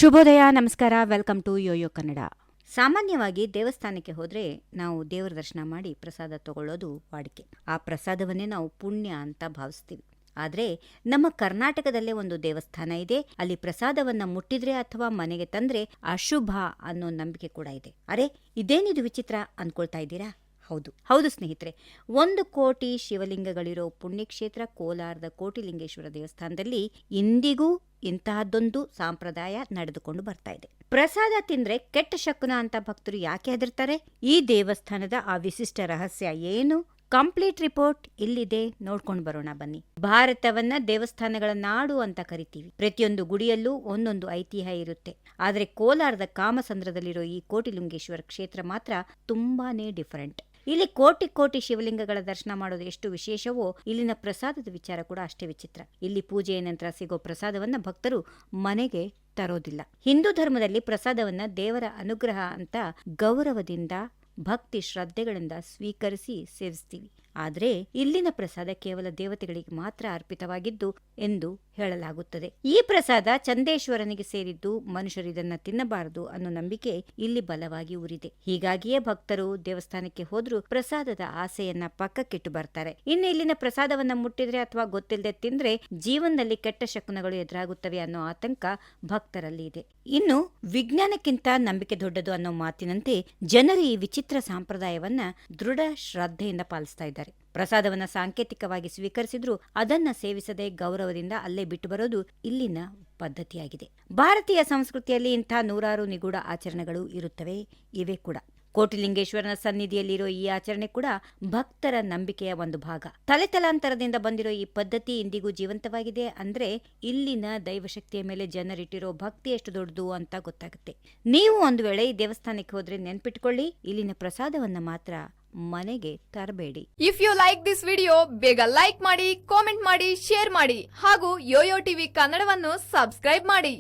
ಶುಭೋದಯ, ನಮಸ್ಕಾರ, welcome to Yoyo Kannada. ಸಾಮಾನ್ಯವಾಗಿ ದೇವಸ್ಥಾನಕ್ಕೆ ಹೋದರೆ ನಾವು ದೇವರ ದರ್ಶನ ಮಾಡಿ ಪ್ರಸಾದ ತಗೊಳ್ಳೋದು ವಾಡಿಕೆ. ಆ ಪ್ರಸಾದವನ್ನೇ ನಾವು ಪುಣ್ಯ ಅಂತ ಭಾವಿಸ್ತೀವಿ. ಆದರೆ ನಮ್ಮ ಕರ್ನಾಟಕದಲ್ಲೇ ಒಂದು ದೇವಸ್ಥಾನ ಇದೆ. ಅಲ್ಲಿ ಪ್ರಸಾದವನ್ನ ಮುಟ್ಟಿದ್ರೆ ಅಥವಾ ಮನೆಗೆ ತಂದ್ರೆ ಅಶುಭ ಅನ್ನೋ ನಂಬಿಕೆ ಕೂಡ ಇದೆ. ಅರೆ, ಇದೇನಿದು ವಿಚಿತ್ರ ಅನ್ಕೊಳ್ತಾ ಇದ್ದೀರಾ? ಹೌದು ಸ್ನೇಹಿತರೆ, 1 ಕೋಟಿ ಶಿವಲಿಂಗಗಳಿರೋ ಪುಣ್ಯಕ್ಷೇತ್ರ ಕೋಲಾರದ ಕೋಟಿಲಿಂಗೇಶ್ವರ ದೇವಸ್ಥಾನದಲ್ಲಿ ಇಂದಿಗೂ ಇಂತಹದ್ದೊಂದು ಸಂಪ್ರದಾಯ ನಡೆದುಕೊಂಡು ಬರ್ತಾ ಇದೆ. ಪ್ರಸಾದ ತಿಂದ್ರೆ ಕೆಟ್ಟ ಶಕುನ ಅಂತ ಭಕ್ತರು ಯಾಕೆ ಹೆದರ್ತಾರೆ? ಈ ದೇವಸ್ಥಾನದ ಆ ವಿಶಿಷ್ಟ ರಹಸ್ಯ ಏನು? ಕಂಪ್ಲೀಟ್ ರಿಪೋರ್ಟ್ ಇಲ್ಲಿದೆ, ನೋಡ್ಕೊಂಡು ಬರೋಣ ಬನ್ನಿ. ಭಾರತವನ್ನ ದೇವಸ್ಥಾನಗಳ ನಾಡು ಅಂತ ಕರಿತೀವಿ. ಪ್ರತಿಯೊಂದು ಗುಡಿಯಲ್ಲೂ ಒಂದೊಂದು ಐತಿಹ್ಯ ಇರುತ್ತೆ. ಆದ್ರೆ ಕೋಲಾರದ ಕಾಮಸಂದ್ರದಲ್ಲಿರೋ ಈ ಕೋಟಿಲಿಂಗೇಶ್ವರ ಕ್ಷೇತ್ರ ಮಾತ್ರ ತುಂಬಾನೇ ಡಿಫರೆಂಟ್. ಇಲ್ಲಿ ಕೋಟಿ ಕೋಟಿ ಶಿವಲಿಂಗಗಳ ದರ್ಶನ ಮಾಡೋದು ಎಷ್ಟು ವಿಶೇಷವೋ, ಇಲ್ಲಿನ ಪ್ರಸಾದದ ವಿಚಾರ ಕೂಡ ಅಷ್ಟೇ ವಿಚಿತ್ರ. ಇಲ್ಲಿ ಪೂಜೆಯ ನಂತರ ಸಿಗೋ ಪ್ರಸಾದವನ್ನ ಭಕ್ತರು ಮನೆಗೆ ತರೋದಿಲ್ಲ. ಹಿಂದೂ ಧರ್ಮದಲ್ಲಿ ಪ್ರಸಾದವನ್ನ ದೇವರ ಅನುಗ್ರಹ ಅಂತ ಗೌರವದಿಂದ ಭಕ್ತಿ ಶ್ರದ್ಧೆಗಳಿಂದ ಸ್ವೀಕರಿಸಿ ಸೇವಿಸ್ತೀವಿ. ಆದ್ರೆ ಇಲ್ಲಿನ ಪ್ರಸಾದ ಕೇವಲ ದೇವತೆಗಳಿಗೆ ಮಾತ್ರ ಅರ್ಪಿತವಾಗಿದ್ದು ಎಂದು ಹೇಳಲಾಗುತ್ತದೆ. ಈ ಪ್ರಸಾದ ಚಂದೇಶ್ವರನಿಗೆ ಸೇರಿದ್ದು, ಮನುಷ್ಯರು ಇದನ್ನ ತಿನ್ನಬಾರದು ಅನ್ನೋ ನಂಬಿಕೆ ಇಲ್ಲಿ ಬಲವಾಗಿ ಊರಿದೆ. ಹೀಗಾಗಿಯೇ ಭಕ್ತರು ದೇವಸ್ಥಾನಕ್ಕೆ ಹೋದ್ರೂ ಪ್ರಸಾದದ ಆಸೆಯನ್ನ ಪಕ್ಕಕ್ಕಿಟ್ಟು ಬರ್ತಾರೆ. ಇನ್ನು ಇಲ್ಲಿನ ಪ್ರಸಾದವನ್ನ ಮುಟ್ಟಿದ್ರೆ ಅಥವಾ ಗೊತ್ತಿಲ್ಲದೆ ತಿಂದ್ರೆ ಜೀವನದಲ್ಲಿ ಕೆಟ್ಟ ಶಕುನಗಳು ಎದುರಾಗುತ್ತವೆ ಅನ್ನೋ ಆತಂಕ ಭಕ್ತರಲ್ಲಿ ಇದೆ. ಇನ್ನು ವಿಜ್ಞಾನಕ್ಕಿಂತ ನಂಬಿಕೆ ದೊಡ್ಡದು ಅನ್ನೋ ಮಾತಿನಂತೆ ಜನರು ಈ ವಿಚಿತ್ರ ಸಂಪ್ರದಾಯವನ್ನ ದೃಢ ಶ್ರದ್ಧೆಯಿಂದ ಪಾಲಿಸ್ತಾ ಇದ್ದಾರೆ. ಪ್ರಸಾದವನ್ನ ಸಾಂಕೇತಿಕವಾಗಿ ಸ್ವೀಕರಿಸಿದ್ರು ಅದನ್ನ ಸೇವಿಸದೆ ಗೌರವದಿಂದ ಅಲ್ಲೇ ಬಿಟ್ಟು ಬರೋದು ಇಲ್ಲಿನ ಪದ್ಧತಿಯಾಗಿದೆ. ಭಾರತೀಯ ಸಂಸ್ಕೃತಿಯಲ್ಲಿ ಇಂಥ ನೂರಾರು ನಿಗೂಢ ಆಚರಣೆಗಳು ಇರುತ್ತವೆ. ಇವೇ ಕೂಡ ಕೋಟಿಲಿಂಗೇಶ್ವರನ ಸನ್ನಿಧಿಯಲ್ಲಿರೋ ಈ ಆಚರಣೆ ಕೂಡ ಭಕ್ತರ ನಂಬಿಕೆಯ ಒಂದು ಭಾಗ. ತಲೆತಲಾಂತರದಿಂದ ಬಂದಿರೋ ಈ ಪದ್ಧತಿ ಇಂದಿಗೂ ಜೀವಂತವಾಗಿದೆ ಅಂದ್ರೆ ಇಲ್ಲಿನ ದೈವಶಕ್ತಿಯ ಮೇಲೆ ಜನರಿಟ್ಟಿರೋ ಭಕ್ತಿ ಎಷ್ಟು ದೊಡ್ಡದು ಅಂತ ಗೊತ್ತಾಗುತ್ತೆ. ನೀವು ಒಂದು ವೇಳೆ ಈ ದೇವಸ್ಥಾನಕ್ಕೆ ಹೋದ್ರೆ ನೆನ್ಪಿಟ್ಕೊಳ್ಳಿ, ಇಲ್ಲಿನ ಪ್ರಸಾದವನ್ನ ಮಾತ್ರ ಮನೆಗೆ ತರಬೇಡಿ. If you like this video, ಬೇಗ ಲೈಕ್ ಮಾಡಿ, ಕಾಮೆಂಟ್ ಮಾಡಿ, ಶೇರ್ ಮಾಡಿ ಹಾಗೂ ಯೋಯೋ ಟಿವಿ ಕನ್ನಡವನ್ನು ಸಬ್ಸ್ಕ್ರೈಬ್ ಮಾಡಿ.